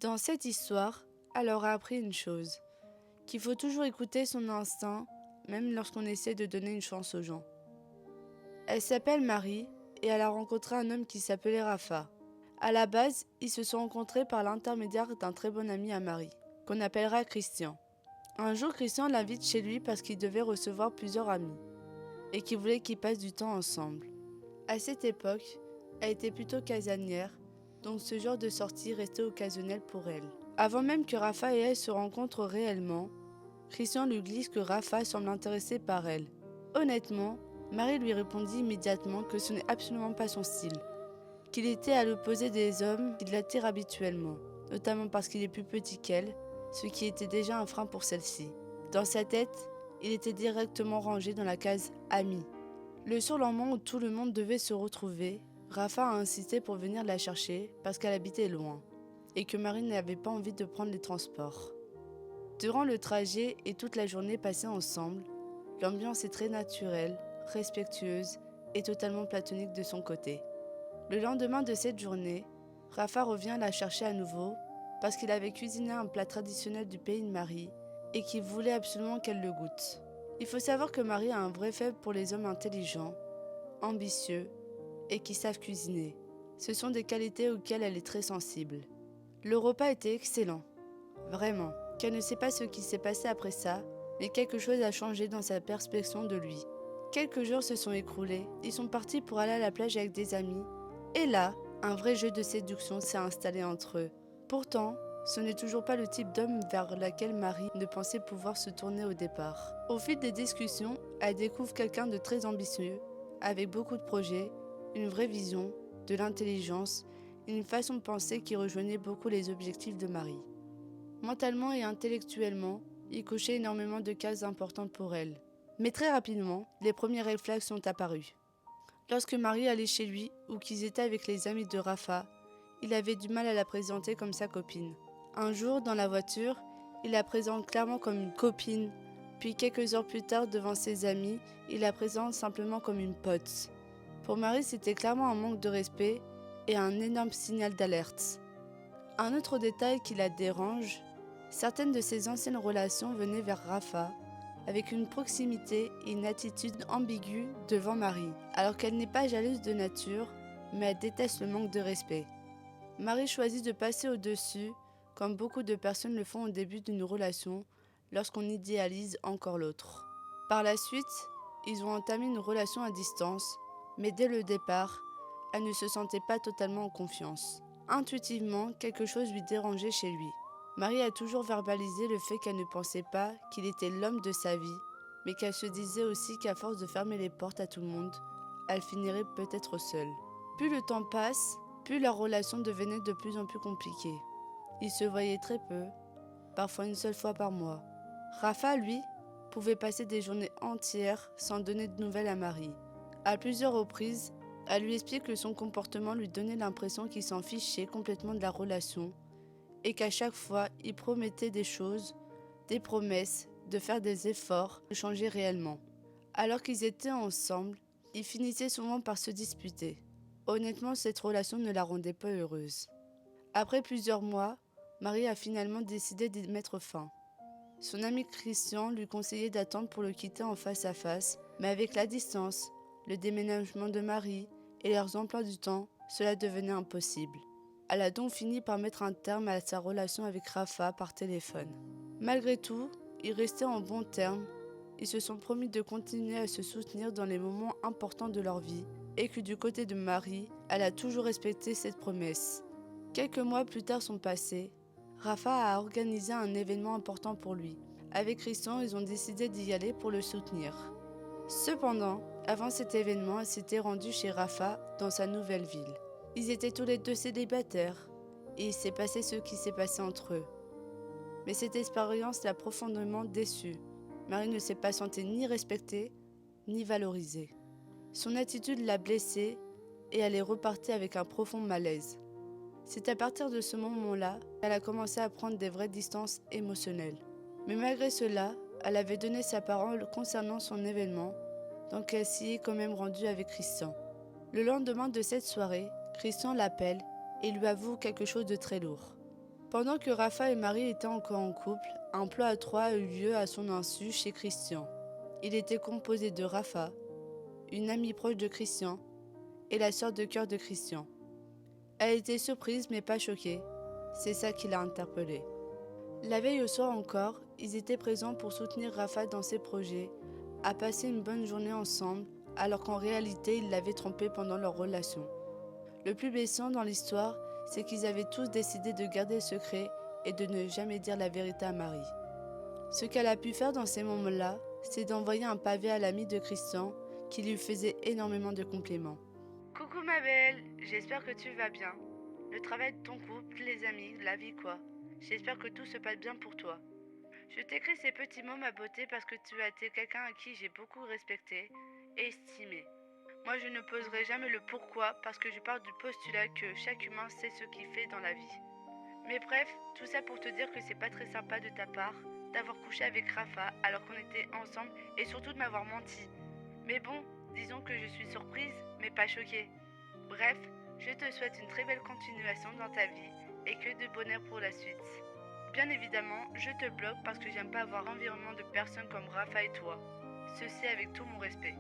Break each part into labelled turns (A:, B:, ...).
A: Dans cette histoire, elle aura appris une chose, qu'il faut toujours écouter son instinct, même lorsqu'on essaie de donner une chance aux gens. Elle s'appelle Marie et elle a rencontré un homme qui s'appelait Rafa. À la base, ils se sont rencontrés par l'intermédiaire d'un très bon ami à Marie, qu'on appellera Christian. Un jour, Christian l'invite chez lui parce qu'il devait recevoir plusieurs amis et qu'il voulait qu'ils passent du temps ensemble. À cette époque, elle était plutôt casanière, donc ce genre de sortie restait occasionnel pour elle. Avant même que Rafa et elle se rencontrent réellement, Christian lui glisse que Rafa semble intéressé par elle. Honnêtement, Marie lui répondit immédiatement que ce n'est absolument pas son style, qu'il était à l'opposé des hommes qui l'attirent habituellement, notamment parce qu'il est plus petit qu'elle, ce qui était déjà un frein pour celle-ci. Dans sa tête, il était directement rangé dans la case « ami ». Le surlendemain où tout le monde devait se retrouver, Rafa a insisté pour venir la chercher parce qu'elle habitait loin et que Marie n'avait pas envie de prendre les transports. Durant le trajet et toute la journée passée ensemble, l'ambiance est très naturelle, respectueuse et totalement platonique de son côté. Le lendemain de cette journée, Rafa revient la chercher à nouveau parce qu'il avait cuisiné un plat traditionnel du pays de Marie et qu'il voulait absolument qu'elle le goûte. Il faut savoir que Marie a un vrai faible pour les hommes intelligents, ambitieux et qui savent cuisiner. Ce sont des qualités auxquelles elle est très sensible. Le repas était excellent, vraiment. Qu'elle ne sait pas ce qui s'est passé après ça, mais quelque chose a changé dans sa perception de lui. Quelques jours se sont écoulés, ils sont partis pour aller à la plage avec des amis, et là, un vrai jeu de séduction s'est installé entre eux. Pourtant, ce n'est toujours pas le type d'homme vers lequel Marie ne pensait pouvoir se tourner au départ. Au fil des discussions, elle découvre quelqu'un de très ambitieux, avec beaucoup de projets, une vraie vision, de l'intelligence, et une façon de penser qui rejoignait beaucoup les objectifs de Marie. Mentalement et intellectuellement, il cochait énormément de cases importantes pour elle. Mais très rapidement, les premiers red flags sont apparus. Lorsque Marie allait chez lui ou qu'ils étaient avec les amis de Rafa, il avait du mal à la présenter comme sa copine. Un jour, dans la voiture, il la présente clairement comme une copine, puis quelques heures plus tard, devant ses amis, il la présente simplement comme une pote. Pour Marie, c'était clairement un manque de respect et un énorme signal d'alerte. Un autre détail qui la dérange, certaines de ses anciennes relations venaient vers Rafa, avec une proximité et une attitude ambiguë devant Marie, alors qu'elle n'est pas jalouse de nature, mais elle déteste le manque de respect. Marie choisit de passer au-dessus, comme beaucoup de personnes le font au début d'une relation, lorsqu'on idéalise encore l'autre. Par la suite, ils ont entamé une relation à distance, mais dès le départ, elle ne se sentait pas totalement en confiance. Intuitivement, quelque chose lui dérangeait chez lui. Marie a toujours verbalisé le fait qu'elle ne pensait pas qu'il était l'homme de sa vie, mais qu'elle se disait aussi qu'à force de fermer les portes à tout le monde, elle finirait peut-être seule. Plus le temps passe, plus leur relation devenait de plus en plus compliquée. Ils se voyaient très peu, parfois une seule fois par mois. Rafa, lui, pouvait passer des journées entières sans donner de nouvelles à Marie. À plusieurs reprises, elle lui explique que son comportement lui donnait l'impression qu'il s'en fichait complètement de la relation et qu'à chaque fois, il promettait des choses, des promesses, de faire des efforts, de changer réellement. Alors qu'ils étaient ensemble, ils finissaient souvent par se disputer. Honnêtement, cette relation ne la rendait pas heureuse. Après plusieurs mois, Marie a finalement décidé d'y mettre fin. Son ami Christian lui conseillait d'attendre pour le quitter en face à face, mais avec la distance, le déménagement de Marie et leurs emplois du temps, cela devenait impossible. Elle a donc fini par mettre un terme à sa relation avec Rafa par téléphone. Malgré tout, ils restaient en bons termes. Ils se sont promis de continuer à se soutenir dans les moments importants de leur vie et que du côté de Marie, elle a toujours respecté cette promesse. Quelques mois plus tard sont passés. Rafa a organisé un événement important pour lui. Avec Christian, ils ont décidé d'y aller pour le soutenir. Cependant, avant cet événement, elle s'était rendue chez Rafa dans sa nouvelle ville. Ils étaient tous les deux célibataires et il s'est passé ce qui s'est passé entre eux. Mais cette expérience l'a profondément déçue. Marie ne s'est pas sentie ni respectée ni valorisée. Son attitude l'a blessée et elle est repartie avec un profond malaise. C'est à partir de ce moment-là qu'elle a commencé à prendre des vraies distances émotionnelles. Mais malgré cela, elle avait donné sa parole concernant son événement, donc elle s'y est quand même rendue avec Christian. Le lendemain de cette soirée, Christian l'appelle et lui avoue quelque chose de très lourd. Pendant que Rafa et Marie étaient encore en couple, un plan à trois a eu lieu à son insu chez Christian. Il était composé de Rafa, une amie proche de Christian, et la sœur de cœur de Christian. Elle était surprise mais pas choquée. C'est ça qui l'a interpellée. La veille au soir encore, ils étaient présents pour soutenir Rafa dans ses projets, à passer une bonne journée ensemble, alors qu'en réalité, ils l'avaient trompé pendant leur relation. Le plus blessant dans l'histoire, c'est qu'ils avaient tous décidé de garder le secret et de ne jamais dire la vérité à Marie. Ce qu'elle a pu faire dans ces moments-là, c'est d'envoyer un pavé à l'ami de Christian qui lui faisait énormément de compliments. Coucou ma belle, j'espère que tu vas bien. Le travail de ton couple, les amis, la vie quoi. J'espère que tout se passe bien pour toi. Je t'écris ces petits mots ma beauté parce que tu as été quelqu'un à qui j'ai beaucoup respecté et estimé. Moi je ne poserai jamais le pourquoi parce que je pars du postulat que chaque humain sait ce qu'il fait dans la vie. Mais bref, tout ça pour te dire que c'est pas très sympa de ta part d'avoir couché avec Rafa alors qu'on était ensemble et surtout de m'avoir menti. Mais bon, disons que je suis surprise mais pas choquée. Bref, je te souhaite une très belle continuation dans ta vie et que de bonheur pour la suite. Bien évidemment, je te bloque parce que j'aime pas avoir environnement de personnes comme Rafa et toi. Ceci avec tout mon respect.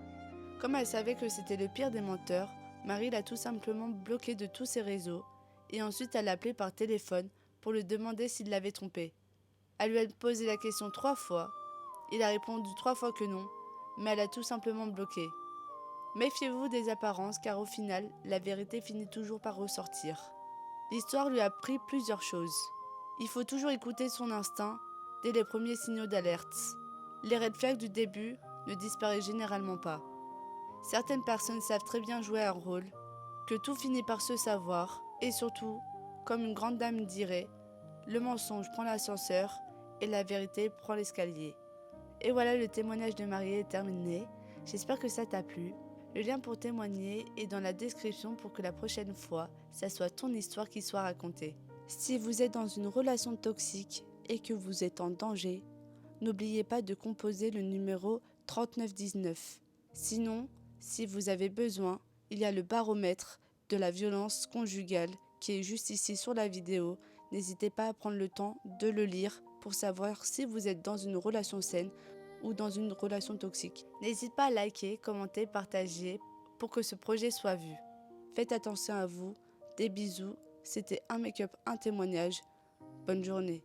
A: Comme elle savait que c'était le pire des menteurs, Marie l'a tout simplement bloqué de tous ses réseaux et ensuite elle l'a appelé par téléphone pour lui demander s'il l'avait trompé. Elle lui a posé la question 3 fois, il a répondu 3 fois que non, mais elle a tout simplement bloqué. Méfiez-vous des apparences car au final, la vérité finit toujours par ressortir. L'histoire lui a appris plusieurs choses. Il faut toujours écouter son instinct dès les premiers signaux d'alerte. Les red flags du début ne disparaissent généralement pas. Certaines personnes savent très bien jouer un rôle, que tout finit par se savoir, et surtout, comme une grande dame dirait, le mensonge prend l'ascenseur et la vérité prend l'escalier. Et voilà, le témoignage de Marie est terminé. J'espère que ça t'a plu. Le lien pour témoigner est dans la description pour que la prochaine fois, ça soit ton histoire qui soit racontée. Si vous êtes dans une relation toxique et que vous êtes en danger, n'oubliez pas de composer le numéro 3919. Sinon, si vous avez besoin, il y a le baromètre de la violence conjugale qui est juste ici sur la vidéo. N'hésitez pas à prendre le temps de le lire pour savoir si vous êtes dans une relation saine ou dans une relation toxique. N'hésitez pas à liker, commenter, partager pour que ce projet soit vu. Faites attention à vous. Des bisous. C'était un make-up, un témoignage. Bonne journée.